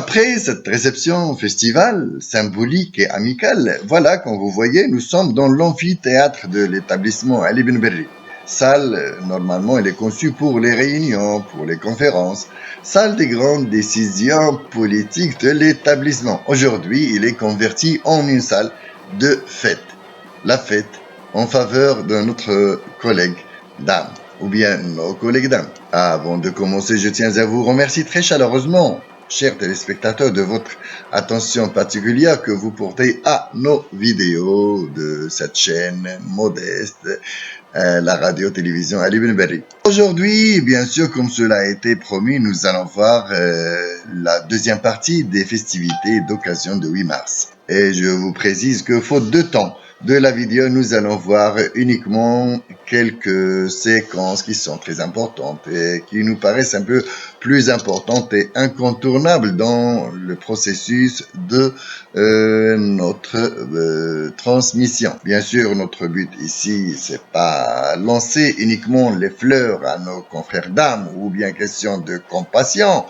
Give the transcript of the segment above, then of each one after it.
Après cette réception festival, symbolique et amicale, voilà, comme vous voyez, nous sommes dans l'amphithéâtre de l'établissement Ali Ben Berri. Salle, normalement, elle est conçue pour les réunions, pour les conférences. Salle des grandes décisions politiques de l'établissement. Aujourd'hui, il est converti en une salle de fête. La fête en faveur de notre collègue dame, ou bien nos collègues dames. Avant de commencer, je tiens à vous remercier très chaleureusement, chers téléspectateurs, de votre attention particulière que vous portez à nos vidéos de cette chaîne modeste, la radio-télévision Ali Ben Berri. Aujourd'hui, bien sûr, comme cela a été promis, nous allons voir la deuxième partie des festivités d'occasion de 8 mars. Et je vous précise que faute de temps de la vidéo, nous allons voir uniquement quelques séquences qui sont très importantes et qui nous paraissent un peu plus importantes et incontournables dans le processus de notre transmission. Bien sûr, notre but ici, c'est pas lancer uniquement les fleurs à nos confrères dames ou bien question de compassion,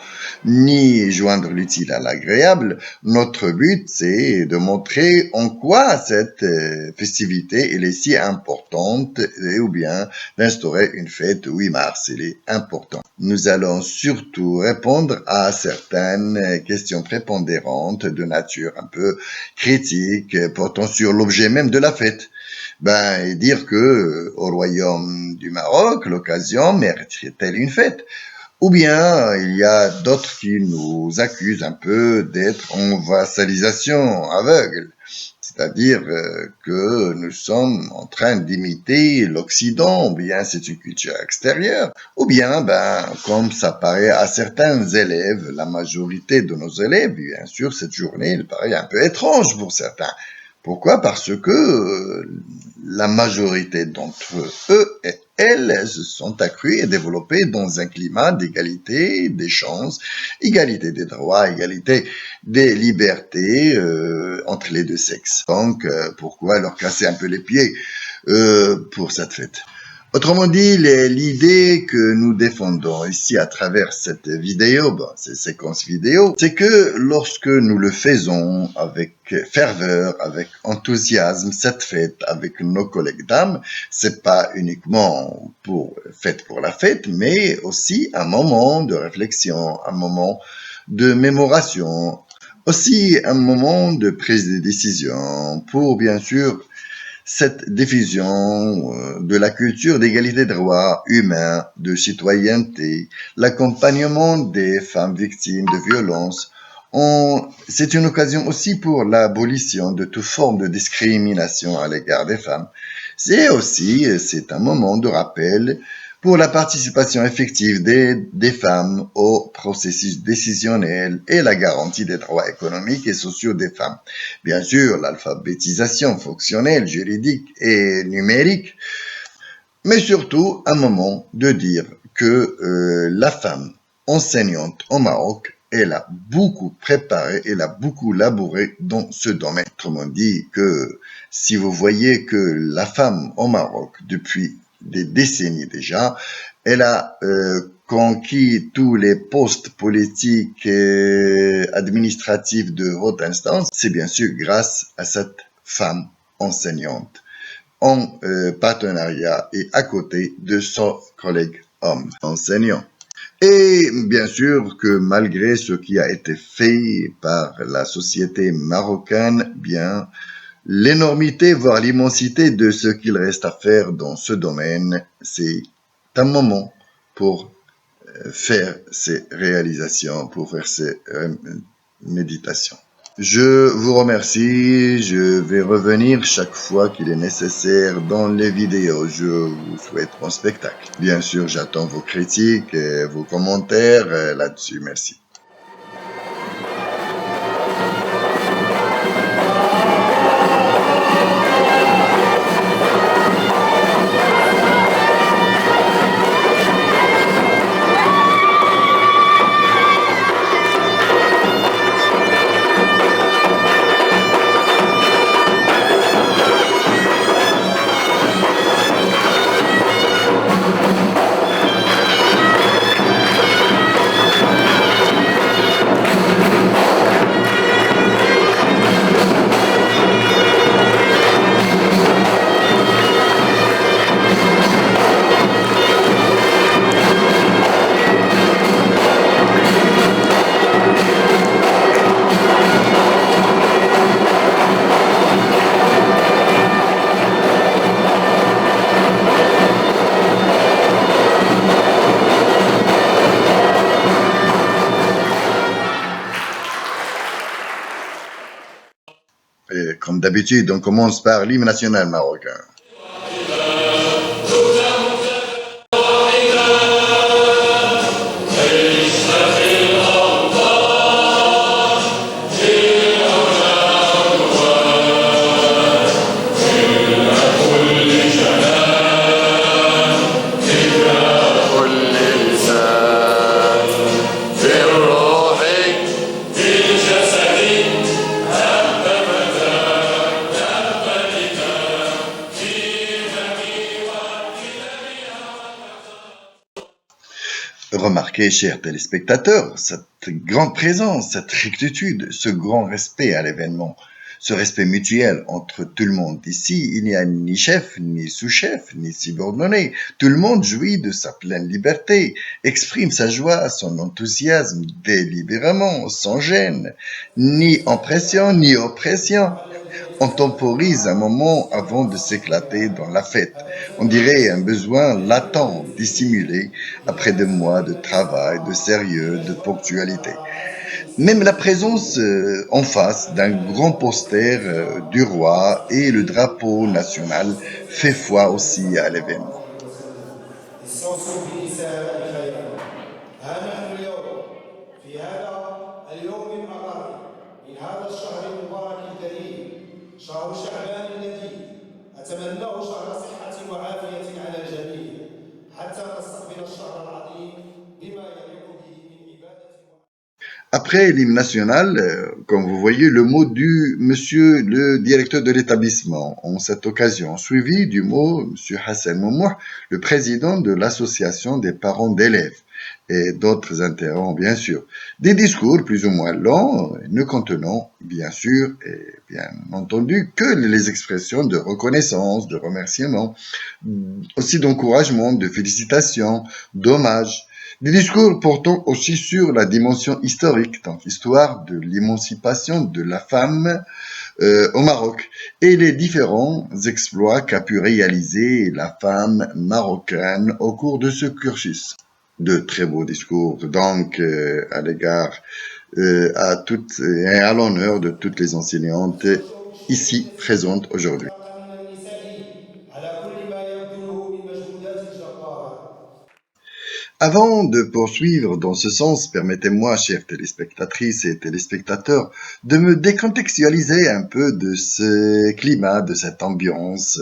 ni joindre l'utile à l'agréable. Notre but, c'est de montrer en quoi cette festivité elle est si importante ou bien d'instaurer une fête 8 mars, elle est importante. Nous allons surtout répondre à certaines questions prépondérantes de nature un peu critique portant sur l'objet même de la fête. Et dire que au royaume du Maroc, l'occasion mériterait-elle une fête? Ou bien, il y a d'autres qui nous accusent un peu d'être en vassalisation aveugle. C'est-à-dire que nous sommes en train d'imiter l'Occident, ou bien c'est une culture extérieure, ou bien, comme ça paraît à certains élèves, la majorité de nos élèves, bien sûr, cette journée, elle paraît un peu étrange pour certains. Pourquoi? Parce que la majorité d'entre eux et elles se sont accrues et développées dans un climat d'égalité des chances, égalité des droits, égalité des libertés entre les deux sexes. Donc, pourquoi leur casser un peu les pieds pour cette fête? Autrement dit, l'idée que nous défendons ici à travers cette vidéo, cette séquence vidéo, c'est que lorsque nous le faisons avec ferveur, avec enthousiasme, cette fête avec nos collègues dames, c'est pas uniquement fête pour la fête, mais aussi un moment de réflexion, un moment de mémoration, aussi un moment de prise de décision pour, bien sûr, cette diffusion de la culture d'égalité des droits humains, de citoyenneté, l'accompagnement des femmes victimes de violences, c'est une occasion aussi pour l'abolition de toute forme de discrimination à l'égard des femmes. C'est un moment de rappel pour la participation effective des femmes au processus décisionnel et la garantie des droits économiques et sociaux des femmes. Bien sûr, l'alphabétisation fonctionnelle, juridique et numérique, mais surtout un moment de dire que la femme enseignante au Maroc, elle a beaucoup préparé, elle a beaucoup labouré dans ce domaine. Autrement dit que si vous voyez que la femme au Maroc, depuis des décennies déjà, elle a conquis tous les postes politiques et administratifs de haute instance, c'est bien sûr grâce à cette femme enseignante en partenariat et à côté de son collègue homme enseignant. Et bien sûr que malgré ce qui a été fait par la société marocaine, l'énormité, voire l'immensité de ce qu'il reste à faire dans ce domaine, c'est un moment pour faire ces réalisations, pour faire ces méditations. Je vous remercie, je vais revenir chaque fois qu'il est nécessaire dans les vidéos. Je vous souhaite bon spectacle. Bien sûr, j'attends vos critiques et vos commentaires là-dessus. Merci. Et comme d'habitude, on commence par l'hymne national marocain. Remarquez, chers téléspectateurs, cette grande présence, cette rectitude, ce grand respect à l'événement, ce respect mutuel entre tout le monde. Ici, il n'y a ni chef, ni sous-chef, ni subordonné. Tout le monde jouit de sa pleine liberté, exprime sa joie, son enthousiasme délibérément, sans gêne, ni impression, ni oppression. On temporise un moment avant de s'éclater dans la fête. On dirait un besoin latent, dissimulé, après des mois de travail, de sérieux, de ponctualité. Même la présence en face d'un grand poster du roi et le drapeau national fait foi aussi à l'événement. استوصوا بالنساء خيرا. ها نحن اليوم في هذا اليوم المقاطع من هذا الشهر المبارك الكريم، شهر شعبان اللذيذ. أتمناه شهر صحة وعافية على الجميع حتى نستقبل الشهر العظيم بما يليق به من عبادة. Après l'hymne national, comme vous voyez, le mot du monsieur le directeur de l'établissement en cette occasion, suivi du mot monsieur Hassan Moumouh, le président de l'association des parents d'élèves, et d'autres interromps, bien sûr. Des discours plus ou moins longs, ne contenant, bien sûr, et bien entendu, que les expressions de reconnaissance, de remerciement, aussi d'encouragement, de félicitations, d'hommage. Des discours portant aussi sur la dimension historique, donc histoire de l'émancipation de la femme au Maroc et les différents exploits qu'a pu réaliser la femme marocaine au cours de ce cursus. De très beaux discours, donc, à l'égard, à toutes et à l'honneur de toutes les enseignantes ici présentes aujourd'hui. من النساء على كل ما يبذله من مجهودات جبارة. Avant de poursuivre dans ce sens, permettez-moi, chères téléspectatrices et téléspectateurs, de me décontextualiser un peu de ce climat, de cette ambiance,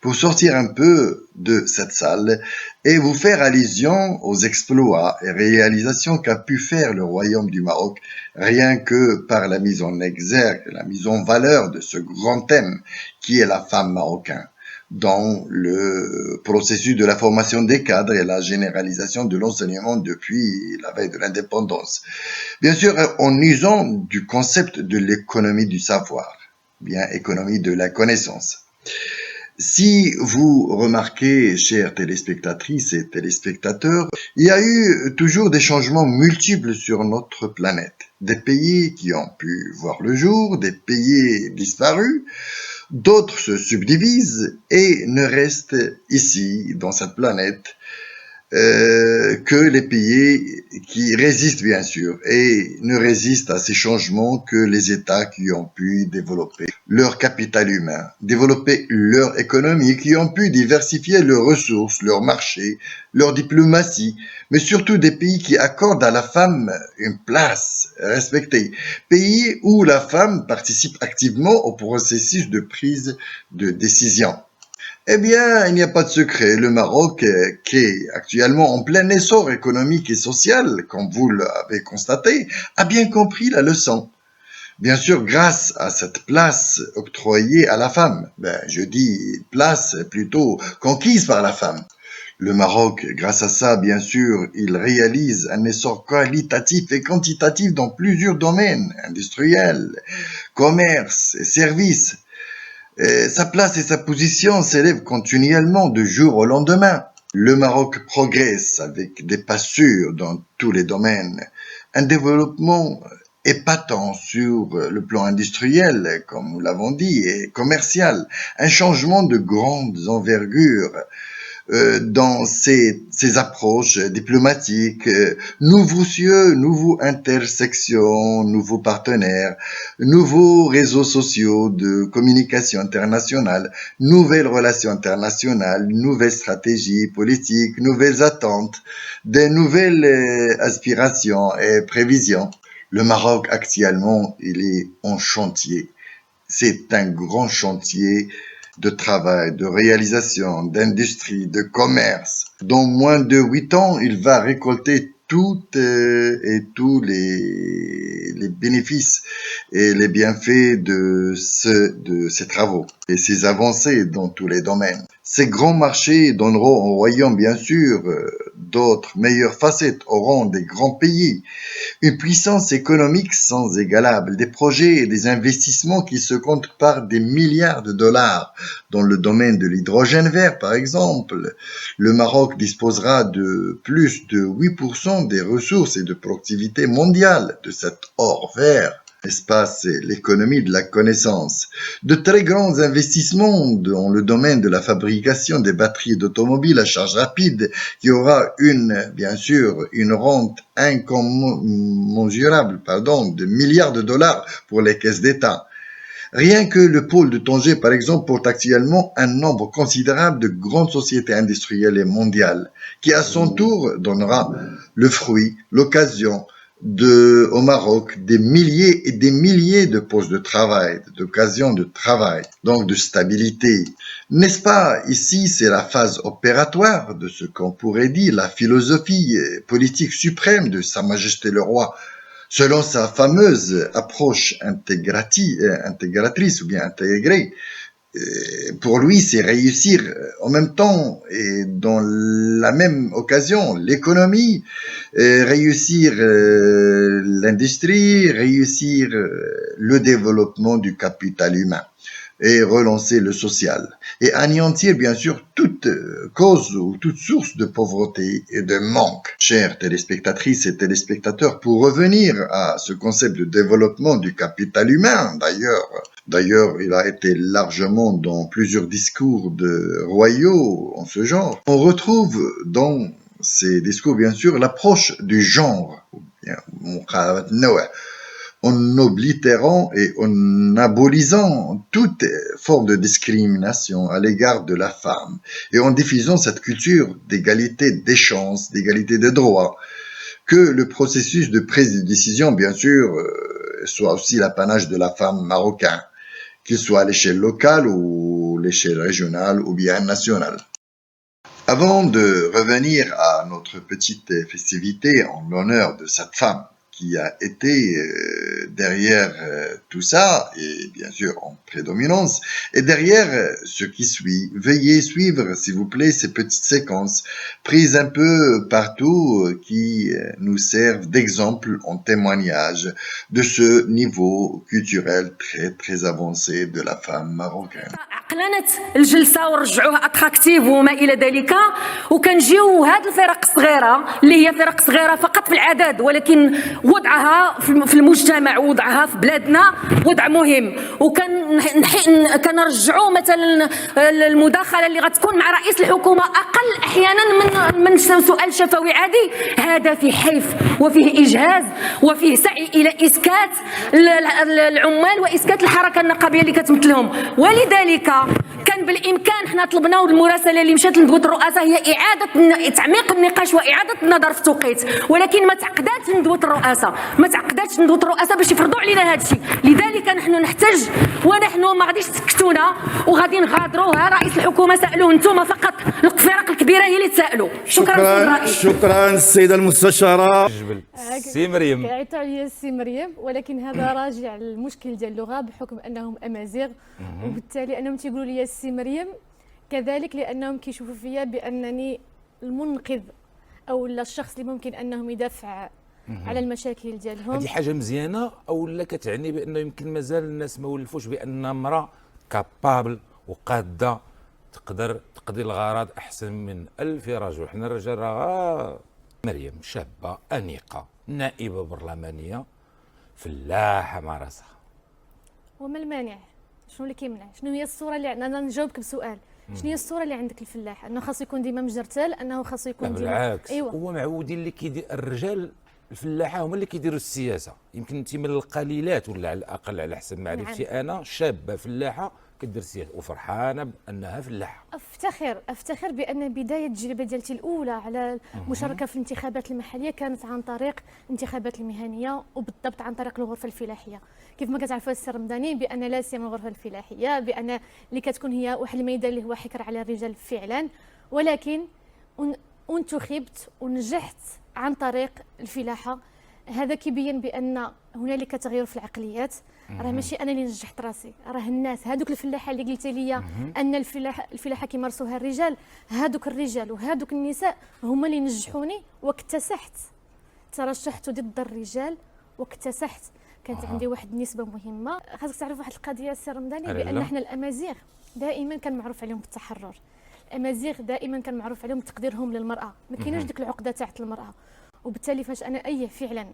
pour sortir un peu de cette salle et vous faire allusion aux exploits et réalisations qu'a pu faire le Royaume du Maroc, rien que par la mise en exergue, la mise en valeur de ce grand thème qui est la femme marocaine dans le processus de la formation des cadres et la généralisation de l'enseignement depuis la veille de l'indépendance. Bien sûr, en usant du concept de l'économie du savoir, bien économie de la connaissance. Si vous remarquez, chères téléspectatrices et téléspectateurs, il y a eu toujours des changements multiples sur notre planète. Des pays qui ont pu voir le jour, des pays disparus, d'autres se subdivisent et ne restent ici, dans cette planète, que les pays qui résistent bien sûr et ne résistent à ces changements que les États qui ont pu développer leur capital humain, développer leur économie, qui ont pu diversifier leurs ressources, leurs marchés, leur diplomatie, mais surtout des pays qui accordent à la femme une place respectée, pays où la femme participe activement au processus de prise de décision. Eh bien, il n'y a pas de secret. Le Maroc, qui est actuellement en plein essor économique et social, comme vous l'avez constaté, a bien compris la leçon. Bien sûr, grâce à cette place octroyée à la femme. Je dis place plutôt conquise par la femme. Le Maroc, grâce à ça, bien sûr, il réalise un essor qualitatif et quantitatif dans plusieurs domaines, industriels, commerce et services. Sa place et sa position s'élèvent continuellement de jour au lendemain. Le Maroc progresse avec des pas sûrs dans tous les domaines. Un développement épatant sur le plan industriel, comme nous l'avons dit, et commercial. Un changement de grande envergure dans ces approches diplomatiques, nouveaux cieux, nouveaux intersections, nouveaux partenaires, nouveaux réseaux sociaux de communication internationale, nouvelles relations internationales, nouvelles stratégies politiques, nouvelles attentes, des nouvelles aspirations et prévisions. Le Maroc actuellement, il est en chantier. C'est un grand chantier de travail, de réalisation, d'industrie, de commerce. Dans moins de 8 ans, il va récolter toutes et tous les bénéfices et les bienfaits de ces travaux et ces avancées dans tous les domaines. Ces grands marchés donneront au royaume, bien sûr, d'autres meilleures facettes au rang des grands pays, une puissance économique sans égalable, des projets et des investissements qui se comptent par des milliards de dollars. Dans le domaine de l'hydrogène vert, par exemple, le Maroc disposera de plus de 8% des ressources et de productivité mondiale de cet or vert. N'est-ce pas, c'est l'économie de la connaissance. De très grands investissements dans le domaine de la fabrication des batteries d'automobiles à charge rapide, qui aura bien sûr, une rente incommensurable, de milliards de dollars pour les caisses d'État. Rien que le pôle de Tanger, par exemple, porte actuellement un nombre considérable de grandes sociétés industrielles et mondiales, qui à son tour donnera le fruit, l'occasion, au Maroc, des milliers et des milliers de postes de travail, d'occasions de travail, donc de stabilité. N'est-ce pas, ici, c'est la phase opératoire de ce qu'on pourrait dire la philosophie politique suprême de Sa Majesté le Roi, selon sa fameuse approche intégratrice ou bien intégrée. Pour lui, c'est réussir en même temps et dans la même occasion l'économie, réussir l'industrie, réussir le développement du capital humain et relancer le social et anéantir bien sûr toute cause ou toute source de pauvreté et de manque. Chères téléspectatrices et téléspectateurs, pour revenir à ce concept de développement du capital humain, D'ailleurs, il a été largement dans plusieurs discours de royaux en ce genre. On retrouve dans ces discours, bien sûr, l'approche du genre, en oblitérant et en abolissant toute forme de discrimination à l'égard de la femme et en diffusant cette culture d'égalité des chances, d'égalité des droits, que le processus de prise de décision, bien sûr, soit aussi l'apanage de la femme marocaine, qu'il soit à l'échelle locale ou l'échelle régionale ou bien nationale. Avant de revenir à notre petite festivité en l'honneur de cette femme qui a été derrière tout ça, et bien sûr en prédominance, et derrière ce qui suit, veuillez suivre, s'il vous plaît, ces petites séquences prises un peu partout qui nous servent d'exemple en témoignage de ce niveau culturel très très avancé de la femme marocaine. عقلنت الجلسه ورجعوها اتراكتيف وما الى ذلك وكنجيو هاد الفرق الصغيره اللي هي فرق صغيره فقط في العدد ولكن وضعها في المجتمع ووضعها في بلادنا وضع مهم كنرجعوا مثلا المداخله اللي غتكون مع رئيس الحكومه اقل احيانا من سؤال شفوي عادي. هذا فيه حيف وفيه اجهاز وفيه سعي الى اسكات العمال واسكات الحركه النقابيه اللي كتمثلهم. ولذلك كان بالامكان حنا طلبنا والمراسله اللي مشات لندوه الرؤساء هي اعاده تعميق النقاش واعاده النظر في التوقيت، ولكن ما تعقداتش ندوه الرؤساء باش يفرضوا علينا هذا الشيء. لذلك نحن نحتاج ونحن ما غاديش تسكتونا وغادي نغادروا. رئيس الحكومه سالوه انتم فقط، الفرق الكبيره هي اللي تسالوا. شكرا السيده المستشاره سي مريم. كيعيطوا عليا السي مريم، ولكن هذا راجع للمشكل ديال اللغه بحكم انهم امازيغ، وبالتالي انهم تيقولوا لي السي مريم كذلك لانهم كيشوفوا فيا بانني المنقذ او الشخص اللي ممكن انهم يدافع على المشاكل ديالهم. هذه حاجه مزيانه او لا كتعني بانه يمكن مازال الناس ما ولفوش بان امراه كابابل وقاده تقدر تقضي الغرض احسن من 1000 رجل. حنا الرجال راه مريم شابه انيقه نائبه برلمانيه فلاحه مع راسها. وما المانع؟ شنو اللي كيمنع؟ شنو هي الصوره اللي عندنا؟ نجاوبك بسؤال، شنو هي الصوره اللي عندك الفلاح؟ انه خاصو يكون ديما مجرتل، انه خاصو يكون لا ديما بالعكس، ايوا هو معودين اللي كيدير الرجال الفلاحه هما اللي كيديروا السياسه. يمكن انت من القليلات ولا على الاقل على حسب معرفتي انا شابه فلاحه كدير السياسه وفرحانه بانها فلاحه. افتخر بان بدايه التجربه ديالتي الاولى على المشاركه في الانتخابات المحليه كانت عن طريق الانتخابات المهنيه، وبالضبط عن طريق الغرفه الفلاحيه. كيف ما كتعرفوا السي رمضاني بان لا سيما الغرفه الفلاحيه بان اللي كتكون هي واحد الميدان اللي هو حكر على الرجال فعلا، ولكن انتخبت ونجحت عن طريق الفلاحه. هذا كيبين بان هنالك تغير في العقليات. راه ماشي انا اللي نجحت راسي، راه الناس هذوك الفلاحه اللي قلت لي ان الفلاحه كيمارسوها الرجال، هذوك الرجال وهذوك النساء هما اللي نجحوني واكتسحت. ترشحت ضد الرجال واكتسحت. كانت عندي واحد النسبه مهمه. خاصك تعرف واحد القضيه السي رمضاني، بان احنا الامازيغ دائما كان معروف عليهم بالتحرر. الامازيغ دائما كان معروف عليهم تقديرهم للمراه، ما كايناش ديك العقده تاعت المراه. وبالتالي فاش انا فعلا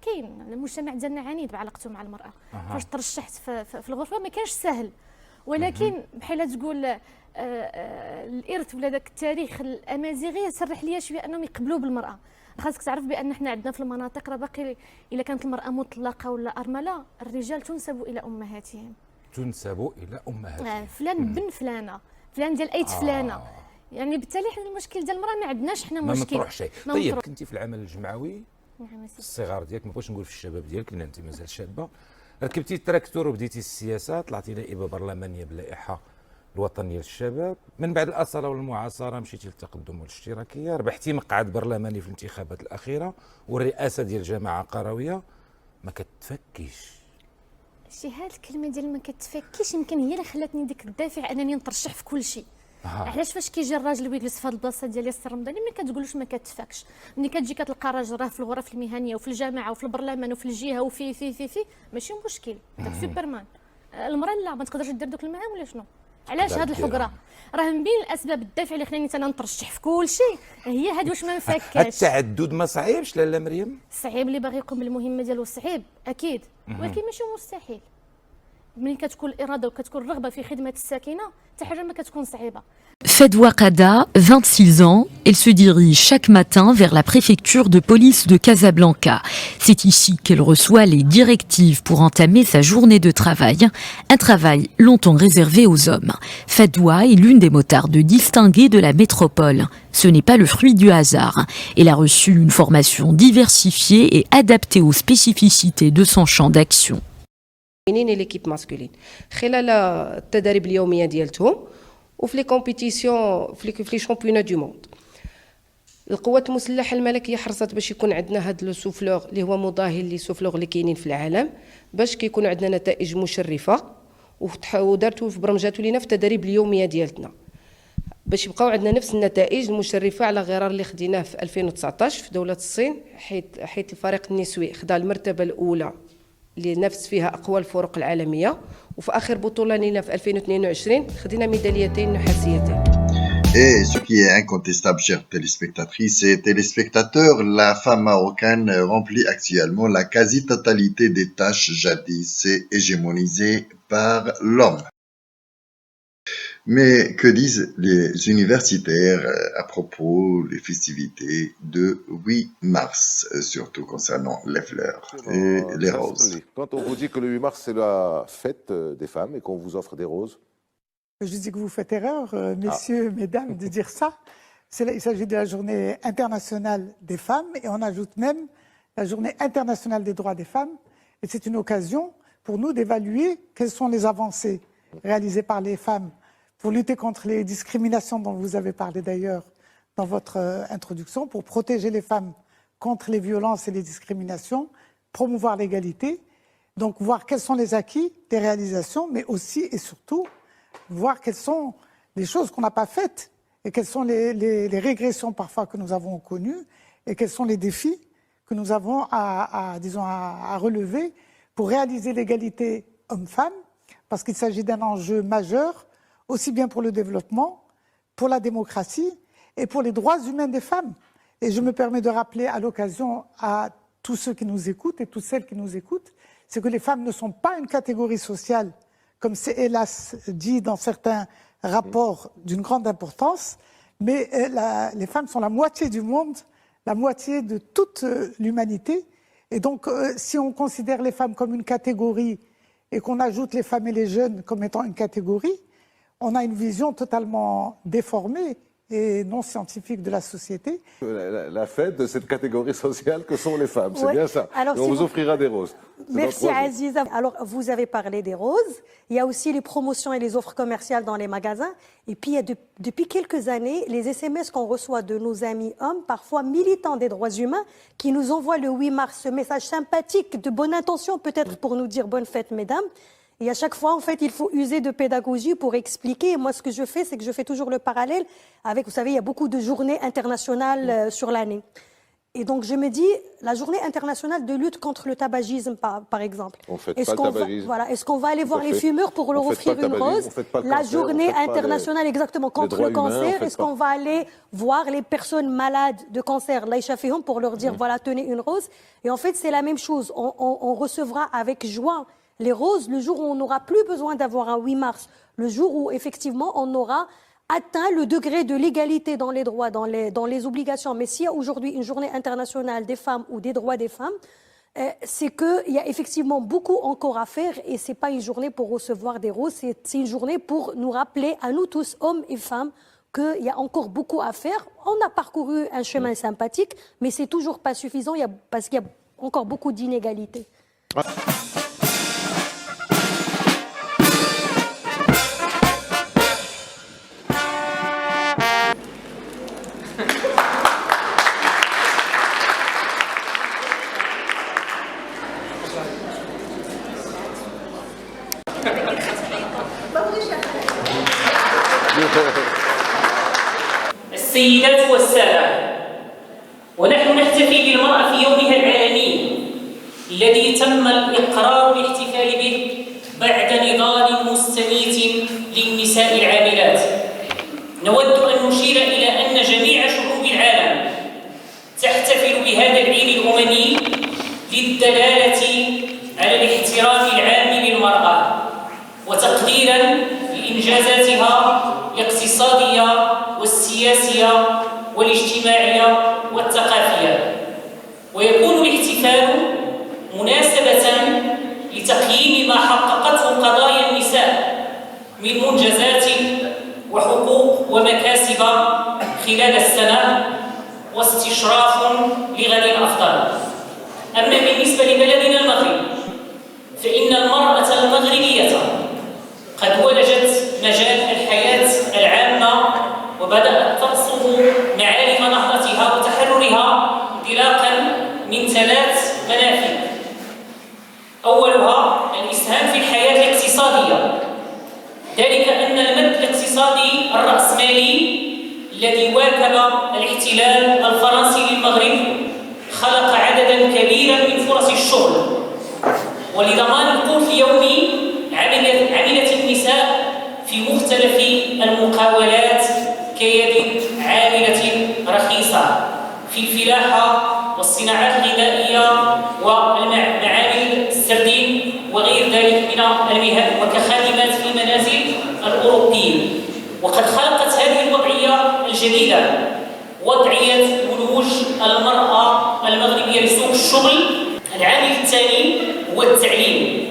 كاين المجتمع ديالنا عنيد بعلاقته مع المراه. فاش ترشحت في الغرفه ما كانش سهل، ولكن بحال تقول الارث ولا داك التاريخ الامازيغي سرح ليا شويه انهم يقبلوا بالمراه. خاصك تعرف بان احنا عندنا في المناطق راه باقي الا كانت المراه مطلقه ولا ارمله الرجال تنسب الى امهاتهم. تنسب الى امهاتهم. فلان بن فلانه، فلان ديال ايت فلانه. يعني بالتالي حنا المشكل ديال المراه ما عندناش حنا مشكل. ما مطروح شيء. طيب كنتي في العمل الجمعوي نعم في الصغار ديالك، ما بغيتش نقول في الشباب ديالك لان انت مازال شابه، ركبتي التراكتور وبديتي السياسه، طلعتي نائبه برلمانيه باللائحه الوطنيه للشباب، من بعد الاصاله والمعاصره مشيتي للتقدم والاشتراكيه، ربحتي مقعد برلماني في الانتخابات الاخيره والرئاسه ديال جماعه قرويه. ما كتفكيش شي هاد الكلمه ديال ما كتفكيش يمكن هي اللي خلاتني ديك الدافع انني نترشح في كل شيء. علاش فاش كيجي الراجل ويجلس في هذه البلاصه ديال السي رمضاني ما كتقولوش ما كتفاكش. ملي كتجي كتلقى راجل راه في الغرف المهنيه وفي الجامعه وفي البرلمان وفي الجهه وفي في في في ماشي مشكل، داك سوبرمان. المراه لا ما تقدرش دير دوك المهام ولا شنو؟ علاش هاد الحقره؟ راه من بين الاسباب الدافع اللي خلاني انا نترشح في كل شيء هي هاد واش ما نفكاش. التعدد ما صعيبش لاله مريم؟ صعيب، اللي باغي يقوم بالمهمه ديالو صعيب اكيد، ولكن ماشي مستحيل. ملي كتكون الاراده وكتكون الرغبه في خدمه الساكنه حتى حاجه ما كتكون صعيبه. Fedwa Kada, 26 ans, elle se dirige chaque matin vers la préfecture de police de Casablanca. C'est ici qu'elle reçoit les directives pour entamer sa journée de travail, un travail longtemps réservé aux hommes. Fedwa est l'une des motardes distinguées de la métropole. Ce n'est pas le fruit du hasard. Elle a reçu une formation diversifiée et adaptée aux spécificités de son champ d'action. ليكيب ماسكولين خلال التدريب اليوميه ديالتهم وفي لي كومبيتيسيون في لي شامبيونات دو موند. القوات المسلحه الملكيه حرصت باش يكون عندنا هذا لو سوفلور اللي هو مضاهي لي سوفلور اللي كاينين في العالم، باش كيكون عندنا نتائج مشرفه. ودارتو في برمجاتو لينا في التدريب اليوميه ديالتنا باش يبقاو عندنا نفس النتائج المشرفه على غرار اللي خديناه في 2019 في دوله الصين، حيث الفريق النسوي خدا المرتبه الاولى اللي نفس فيها اقوى الفرق العالميه، وفي اخر بطوله لينا في 2022 خدينا ميداليتين نحاسيتين. Et ce qui est incontestable, chères téléspectatrices et téléspectateurs, la femme marocaine remplit actuellement la quasi-totalité des tâches jadis hégémonisées par l'homme. Mais que disent les universitaires à propos des festivités de 8 mars, surtout concernant les fleurs et les roses? Quand on vous dit que le 8 mars c'est la fête des femmes et qu'on vous offre des roses? Je dis que vous faites erreur, messieurs, mesdames, de dire ça. Il s'agit de la journée internationale des femmes et on ajoute même la journée internationale des droits des femmes. Et c'est une occasion pour nous d'évaluer quelles sont les avancées réalisées par les femmes pour lutter contre les discriminations dont vous avez parlé d'ailleurs dans votre introduction, pour protéger les femmes contre les violences et les discriminations, promouvoir l'égalité, donc voir quels sont les acquis des réalisations, mais aussi et surtout voir quelles sont les choses qu'on n'a pas faites et quelles sont les régressions parfois que nous avons connues et quels sont les défis que nous avons à relever pour réaliser l'égalité homme-femme, parce qu'il s'agit d'un enjeu majeur aussi bien pour le développement, pour la démocratie et pour les droits humains des femmes. Et je me permets de rappeler à l'occasion à tous ceux qui nous écoutent et toutes celles qui nous écoutent, c'est que les femmes ne sont pas une catégorie sociale, comme c'est hélas dit dans certains rapport d'une grande importance, mais les femmes sont la moitié du monde, la moitié de toute l'humanité. Et donc, si on considère les femmes comme une catégorie et qu'on ajoute les femmes et les jeunes comme étant une catégorie, on a une vision totalement déformée et non scientifique de la société. La fête de cette catégorie sociale que sont les femmes, c'est bien ça. Alors, et on vous offrira des roses. Merci Aziza. Alors, vous avez parlé des roses. Il y a aussi les promotions et les offres commerciales dans les magasins. Et puis, il y a depuis quelques années, les SMS qu'on reçoit de nos amis hommes, parfois militants des droits humains, qui nous envoient le 8 mars ce message sympathique de bonne intention, peut-être pour nous dire bonne fête, mesdames. Et à chaque fois, en fait, il faut user de pédagogie pour expliquer. Et moi, ce que je fais, c'est que je fais toujours le parallèle avec, vous savez, il y a beaucoup de journées internationales sur l'année. Et donc, je me dis, la journée internationale de lutte contre le tabagisme, par exemple. On ne fait pas le tabagisme. Est-ce qu'on va aller voir les fumeurs pour leur offrir une rose? La journée internationale, exactement, contre le cancer. Est-ce qu'on va aller voir les personnes malades de cancer, l'Aïchafihom, pour leur dire, voilà, tenez une rose? Et en fait, c'est la même chose. On recevra avec joie les roses le jour où on n'aura plus besoin d'avoir un 8 mars. Le jour où, effectivement, on aura atteint le degré de l'égalité dans les droits, dans les obligations. Mais s'il y a aujourd'hui une journée internationale des femmes ou des droits des femmes, c'est qu'il y a effectivement beaucoup encore à faire et ce n'est pas une journée pour recevoir des roses, c'est une journée pour nous rappeler à nous tous, hommes et femmes, qu'il y a encore beaucoup à faire. On a parcouru un chemin sympathique, mais c'est toujours pas suffisant parce qu'il y a encore beaucoup d'inégalités. السيدات والسادة، ونحن نحتفي بالمرأة في يومها العالمي الذي تم الإقرار بالاحتفال به بعد نضال مستميت للنساء العاملات. نود أن نشير إلى أن جميع شعوب العالم تحتفل بهذا العيد الأممي للدلالة على الاحترام العام للمرأة وتقديرا لإنجازاتها الاقتصادية والسياسية والاجتماعية والثقافية. ويكون الاحتفال مناسبة لتقييم ما حققته قضايا النساء من منجزات وحقوق ومكاسب خلال السنة واستشراف لغد أفضل. أما بالنسبة لبلدنا المغرب فإن المرأة المغربية قد ولجت مجال الحياة العامة وبدأت ترصد معالم نهضتها وتحررها انطلاقا من 3 منافذ. أولها الإسهام في الحياة الاقتصادية، ذلك أن المد الاقتصادي الرأسمالي الذي واكب الاحتلال الفرنسي للمغرب خلق عددا كبيرا من فرص الشغل، ولضمان القوت اليومي عملت النساء في مختلف المقاولات كيد عاملة رخيصة في الفلاحة والصناعات الغذائية والمعامل السردين وغير ذلك من المهن وكخادمات في المنازل الأوروبيين. وقد خلقت هذه الوضعية الجديدة وضعية ولوج المرأة المغربية لسوق الشغل. العامل الثاني هو التعليم.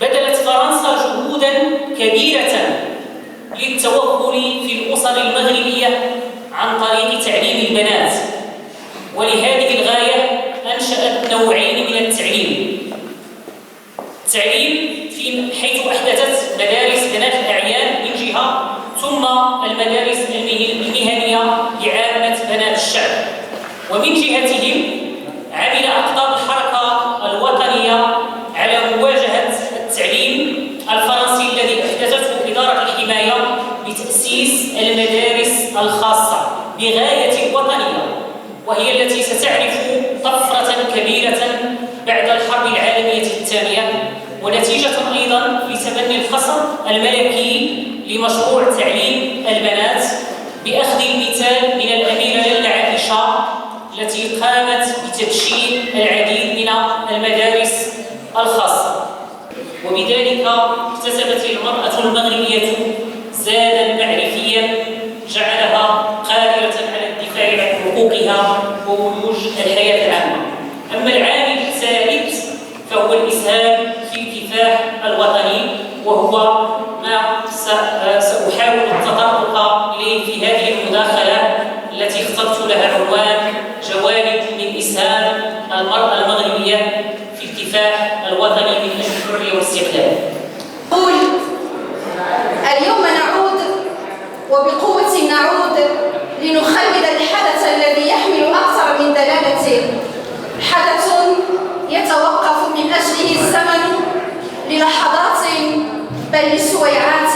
بذلت فرنسا جهودا كبيرة للتوغل في الأسر المغربية عن طريق تعليم البنات، ولهذه الغاية أنشأت نوعين من التعليم. التعليم حيث أحدثت مدارس بنات الأعيان من جهة، ثم المدارس المهنية لعامة بنات الشعب. ومن جهتهم عمل أقطاب الحركة الوطنية على مواجهة التعليم الفرنسي الذي أحدثته إدارة الحماية بتأسيس المدارس الخاصة بغاية وطنية، وهي التي ستعرف طفرة كبيرة بعد الحرب العالمية الثانية، ونتيجة أيضا لتبني الخصم الملكي لمشروع تعليم البنات بأخذ المثال من الأميرة ليلى عائشة التي قامت بتدشين العديد من المدارس الخاصة. وبذلك اكتسبت المرأة المغربية زادا معرفيا جعلها قادرة على الدفاع عن حقوقها وولوج الحياة العامة. أما العامل الثالث فهو الإسهام في الكفاح الوطني، وهو ما سأحاول التطرق إليه في هذه المداخلة التي اخترت لها عنوان جوانب من إسهام المرأة المغربية في الكفاح الوطني من أجل الحرية والاستقلال. اليوم نعود وبقوة نعود لنخلد الحدث الذي يحمل أكثر من دلالة، حدث يتوقف من أجله الزمن للحظات بل لسويعات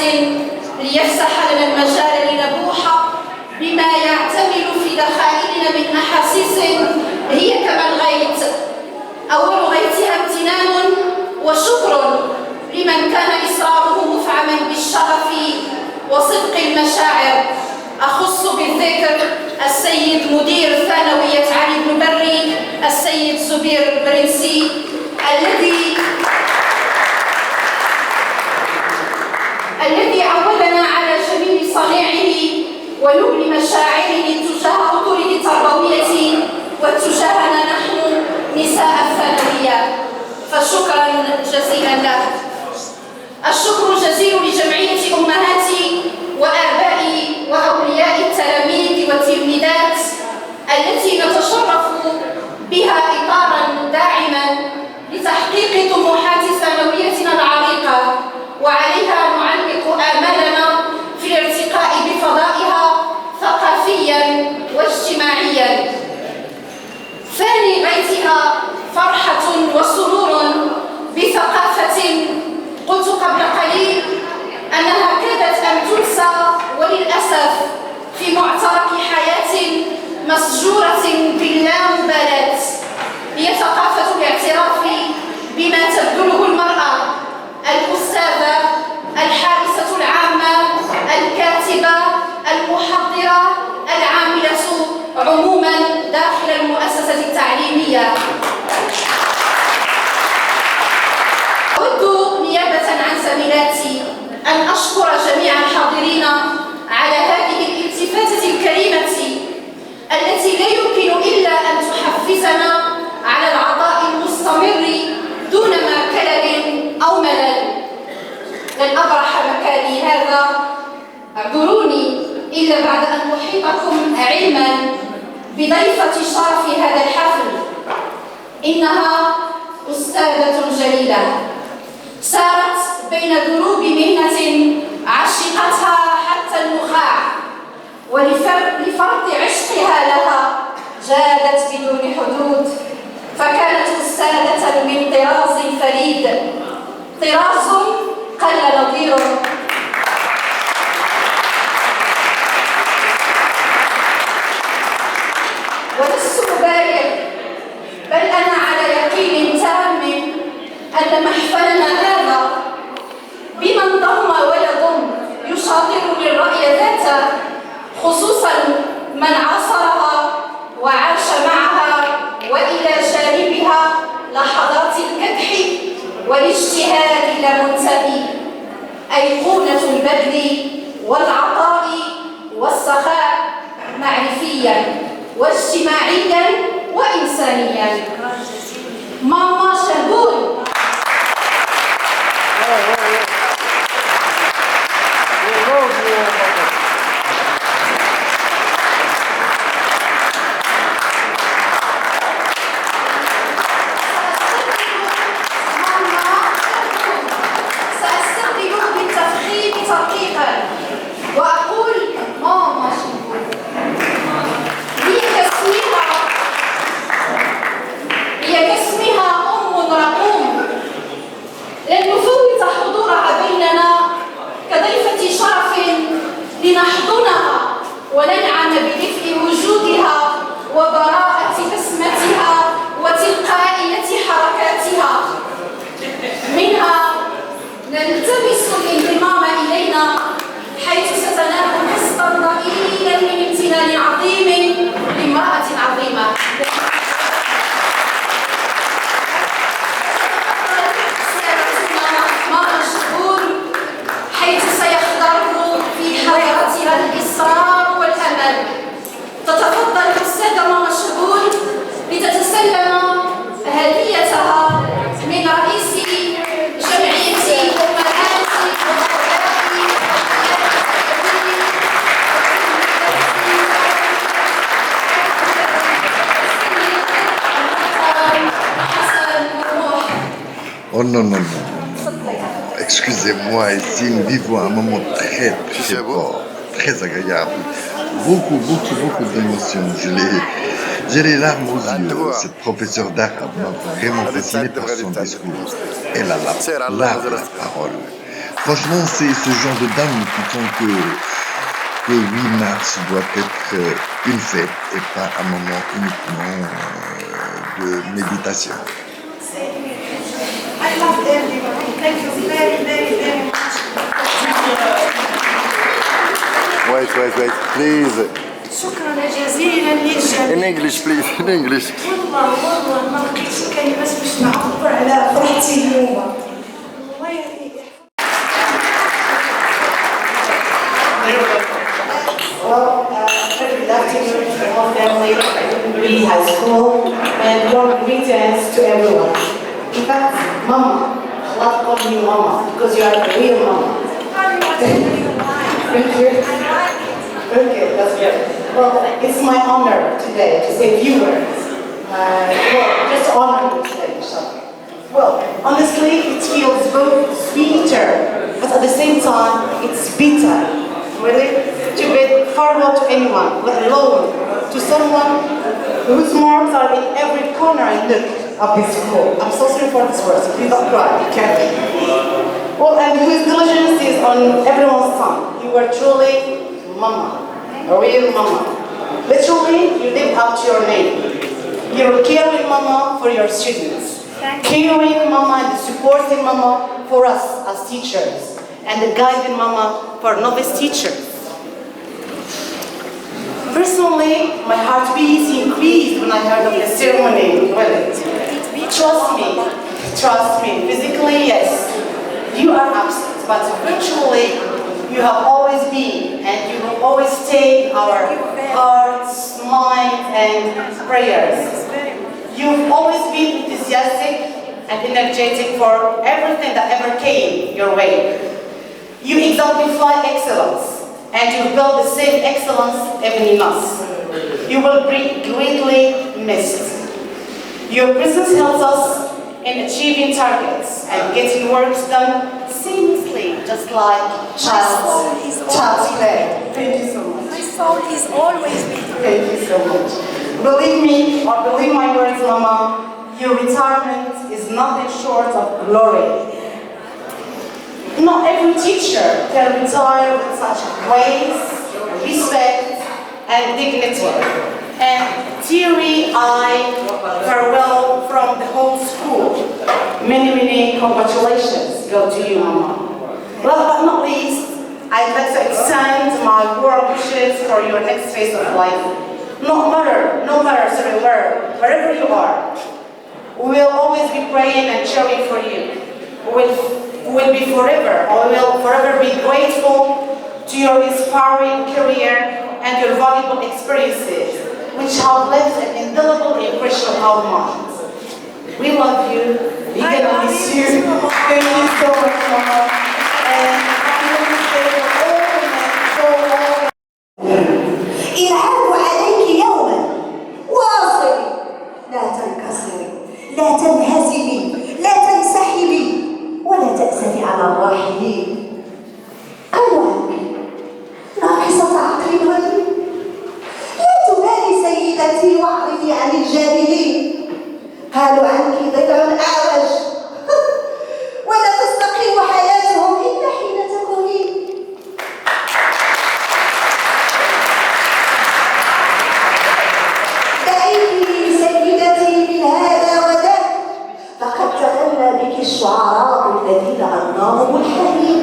ليفسح لنا المجال لنبوح بما يعتمل في داخلنا من أحاسيس هي كما الغيث. أول غيثها امتنان وشكر لمن كان إصراره مفعما بالشغف وصدق المشاعر. أخص بالذكر السيد مدير ثانوية علي بن بري السيد زبير البرنسي الذي عودنا على جميل صنيعه ولبن مشاعره تجاه أطره التربوية وتجاهنا نحن نساء الثانوية، فشكرا جزيلا له. الشكر الجزيل لجمعية أمهات وآباء وأولياء التلاميذ والتلميذات التي نتشرف بها إطارا داعما لتحقيق طموحات ثانويتنا العريقة، وعليها نعلق آمالنا في الارتقاء بفضائها ثقافيا واجتماعيا. ثاني بيتها فرحة وسرور بثقافة قلت قبل قليل أنها كادت أن تنسى وللأسف في معترك حياة مسجورة باللامبالاة، هي ثقافة الاعتراف بما تبذله المرأة، الأستاذة، الحارسة العامة، الكاتبة، المحضرة، العاملة عموما داخل المؤسسة التعليمية. أود نيابة عن زميلاتي أن أشكر جميع الحاضرين على هذه الالتفاتة الكريمة التي لا يمكن إلا أن تحفزنا على العطاء المستمر دون ما كلل أو ملل. لن أبرح مكاني هذا، اعذروني، إلا بعد أن أحيطكم علما بضيفة شرف هذا الحفل. إنها أستاذة جليلة سارت بين دروب مهنة عشقتها حتى النخاع، ولفرط عشقها لها جادت بدون حدود، فكانت أستاذة من طراز فريد، طراز قل نظيره. ولست أبالغ، بل أنا على يقين تام أن محفلنا هذا بمن ضم ويضم يشاطر للرأي ذاته، خصوصا من عاصرها وعاش معها وإلى جانبها لحظات الكدح والاجتهاد لا منتهي، أيقونة البذل والعطاء والسخاء معرفيا واجتماعيا وإنسانيا. ماما شابون. سأستخدمه بالتفخيم تدقيقا وأقول ماما شابون. هي كاسمها أم رقوق Oh non, non, non. Excusez-moi, ici nous vivons un moment très, très fort, très agréable. Beaucoup, beaucoup, beaucoup d'émotions. J'ai les larmes aux yeux. Cette professeure d'arabe m'a vraiment fasciné par son discours. Elle a l'art de la parole. Franchement, c'est ce genre de dame qui font que 8 mars doit être une fête et pas un moment uniquement de méditation. I love everybody. Thank you very, very, very much. Wait, please. شكرا جزيلا للجميع. In English, please, in English. والله ما لقيتش كلمات باش نعبر على فرحتي اليوم. الله يهديك. Well, very good afternoon to the whole family, Reed High School, and warm greetings to everyone. In fact, Mama, I love calling you Mama because you are a real Mama. Thank you. Okay, that's good. Well, it's my honor today to say a few words. Just honor me today, inshallah. Well, honestly, it feels both sweeter, but at the same time, it's bitter. Really? To bid farewell to anyone, let alone to someone whose marks are in every corner and nook of this school. I'm so sorry for this word, so please don't cry, okay? Well, and whose diligence is on everyone's tongue. You were truly Mama, a real Mama. Literally, you lived up to your name. You're a caring Mama for your students. Caring Mama and supporting Mama for us as teachers. And the guiding Mama for novice teachers. Personally, my heartbeat increased when I heard of the ceremony. Well, trust me, physically, yes, you are absent, but virtually, you have always been, and you will always stay in our hearts, minds, and prayers. You've always been enthusiastic and energetic for everything that ever came your way. You exemplify excellence, and you build the same excellence even in us. You will be greatly missed. Your presence helps us in achieving targets and getting works done seamlessly, just like child's play. Thank you so much. My soul is always with you. Thank you so much. Believe me, or believe my words, Mama, your retirement is nothing short of glory. Not every teacher can retire with such grace, respect, and dignity. And teary-eyed farewell from the whole school. Many, many congratulations go to you, Mama. Last but not least, I'd like to extend my warm wishes for your next phase of life. No matter wherever you are, we will always be praying and cheering for you. We will forever be grateful to your inspiring career and your valuable experiences, which have left an indelible impression on our minds. We love you. We're gonna miss you. Thank you so much, Mama. And happy Women's Day for all women, for all. إنعاد عليك يوما واصلي، لا تنكسري، لا تنهزمي، لا تنسحبي، ولا تأسفي على الراحلين. قالوا عنك ناقصة عقل ولي، لا تبالي سيدتي واعرضي عن الجاهلين. قالوا عنك ضلع أعوج ولا تستقيم حياتهم إلا حين تكونين. دعيني سيدتي من هذا وذاك، فقد تغنى بك الشعراء الذين عناهم الحنين،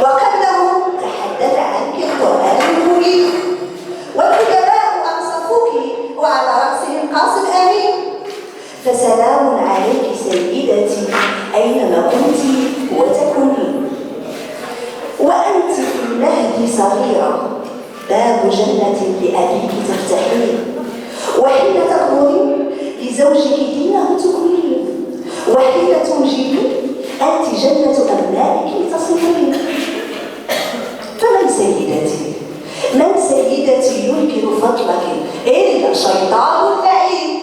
وقبلهم تحدث عنك القرآن المبين، والأدباء أنصفوك وعلى رأسهم قاسم أمين. فسلام عليك سيدتي أينما كنت وتكونين. وأنت في المهد صغيرة، باب جنة لأبيك تفتحين، وحين تكبرين لزوجك دينه تكونين، وحين تنجبين أنت جنة أبنائك تصلين. فمن سيدتي؟ من سيدتي ينكر فضلك إلا شيطان لعين.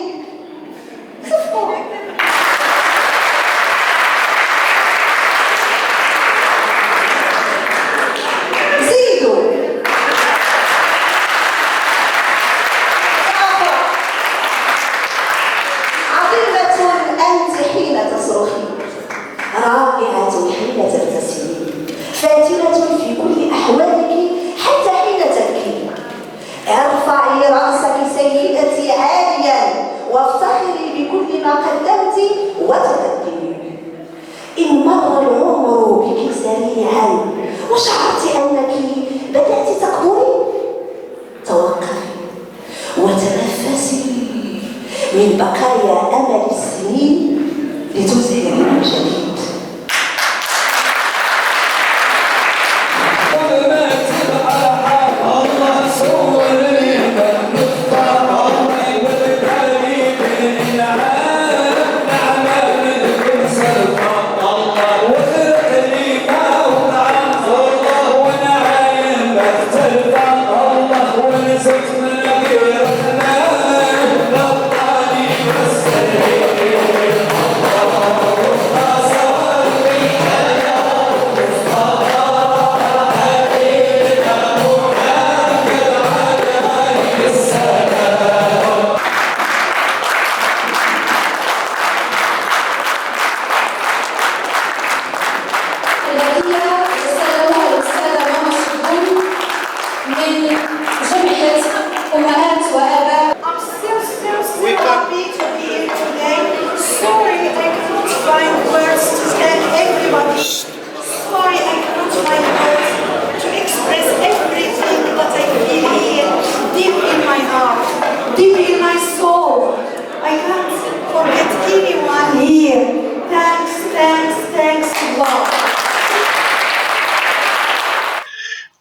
رائعة حين تبتسمين، فاتنة في كل أحوالك حتى حين تبكين. ارفعي رأسك سيدتي عاليا وافتخري بكل ما قدمت وتقدمي. إن مر العمر بك سريعا وشعرت أنك بدأت تقدري، توقفي وتنفسي من بقايا أمل السنين لتزهري من جديد.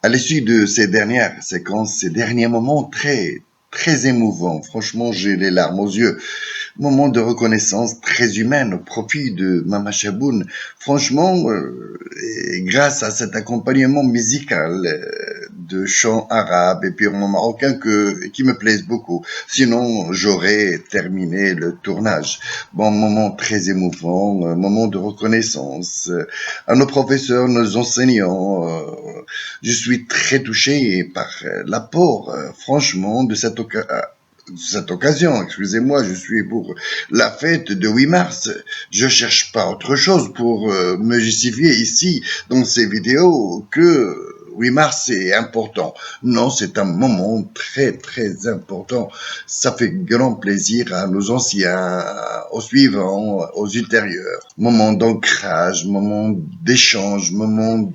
À l'issue de ces dernières séquences, ces derniers moments très émouvants, franchement j'ai les larmes aux yeux, moment de reconnaissance très humaine au profit de Mama Chaboun. Franchement, et grâce à cet accompagnement musical de chants arabes et purement marocains qui me plaisent beaucoup. Sinon, j'aurais terminé le tournage. Bon, moment très émouvant, moment de reconnaissance à nos professeurs, nos enseignants. Je suis très touché par l'apport, franchement, de cette occasion, excusez-moi, je suis pour la fête de 8 mars. Je cherche pas autre chose pour me justifier ici dans ces vidéos que 8 mars c'est important. Non, c'est un moment très important. Ça fait grand plaisir à nos anciens, aux suivants, aux ultérieurs. Moment d'ancrage, moment d'échange, moment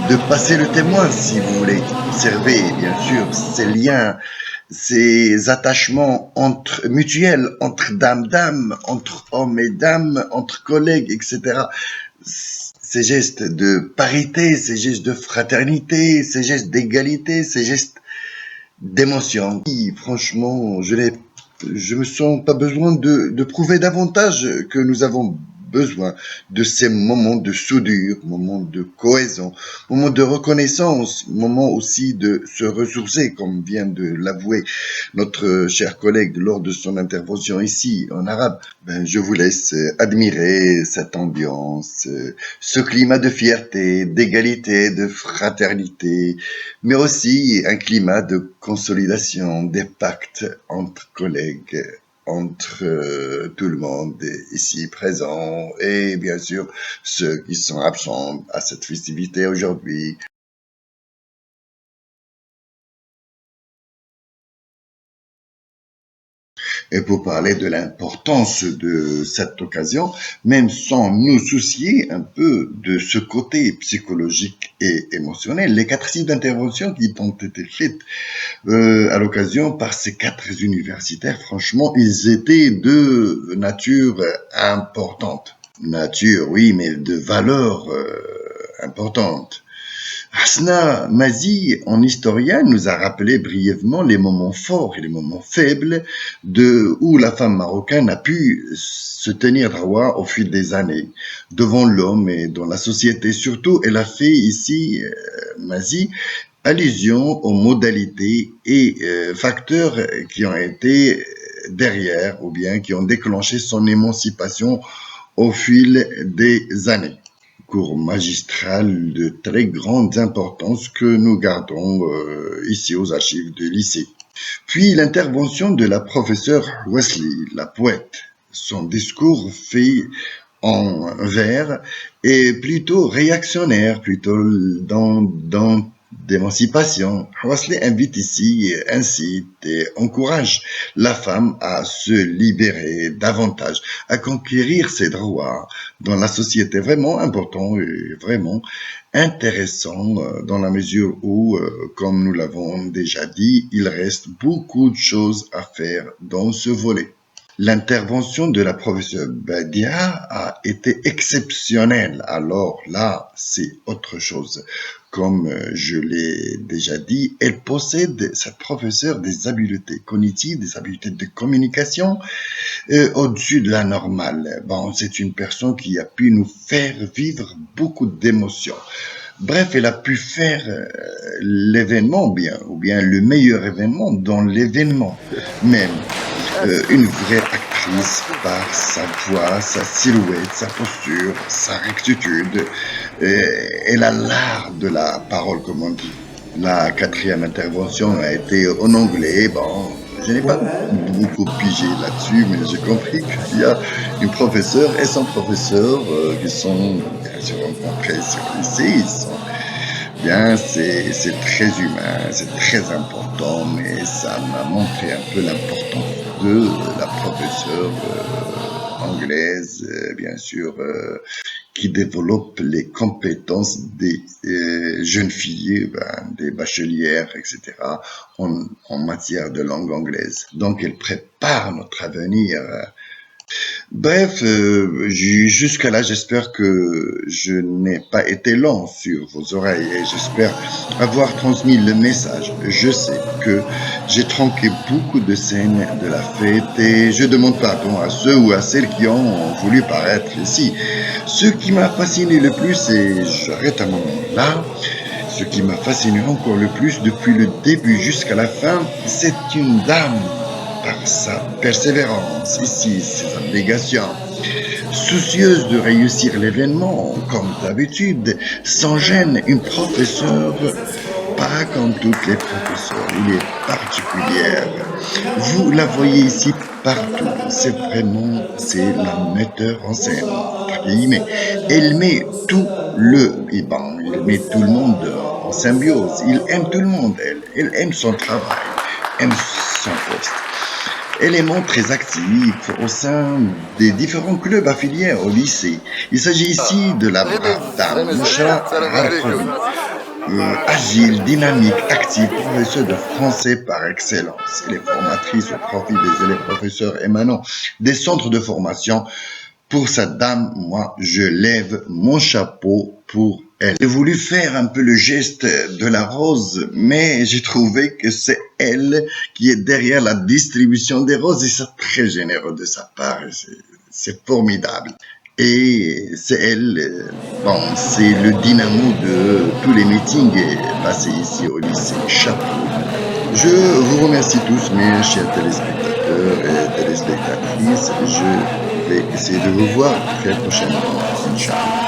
de passer le témoin si vous voulez. Observer, bien sûr, ces liens, ces attachements mutuels entre dames, entre hommes et dames, entre collègues, etc. Ces gestes de parité, ces gestes de fraternité, ces gestes d'égalité, ces gestes d'émotion. Franchement, je me sens pas besoin de prouver davantage que nous avons besoin de ces moments de soudure, moments de cohésion, moments de reconnaissance, moments aussi de se ressourcer, comme vient de l'avouer notre cher collègue lors de son intervention ici en arabe. Je vous laisse admirer cette ambiance, ce climat de fierté, d'égalité, de fraternité, mais aussi un climat de consolidation des pactes entre collègues, entre tout le monde ici présent et bien sûr ceux qui sont absents à cette festivité aujourd'hui. Et pour parler de l'importance de cette occasion, même sans nous soucier un peu de ce côté psychologique et émotionnel, les 4 sites d'intervention qui ont été faites à l'occasion par ces 4 universitaires, franchement, ils étaient de nature importante. Nature, oui, mais de valeur importante. Hasna Mazi, en historien, nous a rappelé brièvement les moments forts et les moments faibles où la femme marocaine a pu se tenir droit au fil des années devant l'homme et dans la société. Surtout, elle a fait ici, Mazi, allusion aux modalités et facteurs qui ont été derrière ou bien qui ont déclenché son émancipation au fil des années. Cours magistral de très grande importance que nous gardons ici aux archives du lycée. Puis l'intervention de la professeure Wesley, la poète. Son discours fait envers est plutôt réactionnaire, plutôt dans d'émancipation. Wesley invite ici, incite et encourage la femme à se libérer davantage, à conquérir ses droits dans la société. Vraiment important et vraiment intéressant dans la mesure où, comme nous l'avons déjà dit, il reste beaucoup de choses à faire dans ce volet. L'intervention de la professeure Badia a été exceptionnelle. Alors là, c'est autre chose. Comme je l'ai déjà dit, elle possède, cette professeure, des habiletés cognitives, des habiletés de communication au-dessus de la normale. Bon, c'est une personne qui a pu nous faire vivre beaucoup d'émotions. Bref, elle a pu faire l'événement ou bien le meilleur événement dans l'événement même. Une vraie actrice par sa voix, sa silhouette, sa posture, sa rectitude. Elle a l'art de la parole, comme on dit. La 4e intervention a été en anglais. Bon, je n'ai pas beaucoup pigé là-dessus, mais j'ai compris qu'il y a une professeure et son professeur qui sont bien sûr rencontrés sur le lycée. Bien, c'est très humain, c'est très important, mais ça m'a montré un peu l'importance de la professeure anglaise, bien sûr, qui développe les compétences des jeunes filles, des bachelières, etc., en matière de langue anglaise. Donc, elle prépare notre avenir. Bref, jusqu'à là, j'espère que je n'ai pas été long sur vos oreilles et j'espère avoir transmis le message. Je sais que j'ai tronqué beaucoup de scènes de la fête et je demande pardon à ceux ou à celles qui ont voulu paraître ici. Ce qui m'a fasciné le plus, et j'arrête à un moment là, ce qui m'a fasciné encore le plus depuis le début jusqu'à la fin, c'est une dame. Par sa persévérance, ici, ses abnégations, soucieuse de réussir l'événement, comme d'habitude, sans gêne, une professeure, pas comme toutes les professeurs, elle est particulière. Vous la voyez ici partout, c'est la metteur en scène, entre guillemets. Elle met tout elle met tout le monde en symbiose, il aime tout le monde, elle aime son travail, aime son poste. Élément très actif au sein des différents clubs affiliés au lycée. Il s'agit ici de la brave dame Moucha Harfoui, agile, dynamique, active, professeure de français par excellence. Elle est formatrice au profit des élèves professeurs émanant des centres de formation. Pour cette dame, moi, je lève mon chapeau pour elle. J'ai voulu faire un peu le geste de la rose, mais j'ai trouvé que c'est elle qui est derrière la distribution des roses et c'est très généreux de sa part. C'est formidable. Et c'est elle, c'est le dynamo de tous les meetings passés ici au lycée. Chapeau. Je vous remercie tous, mes chers téléspectateurs et téléspectatrices. Je vais essayer de vous voir très prochainement. Inch'Allah.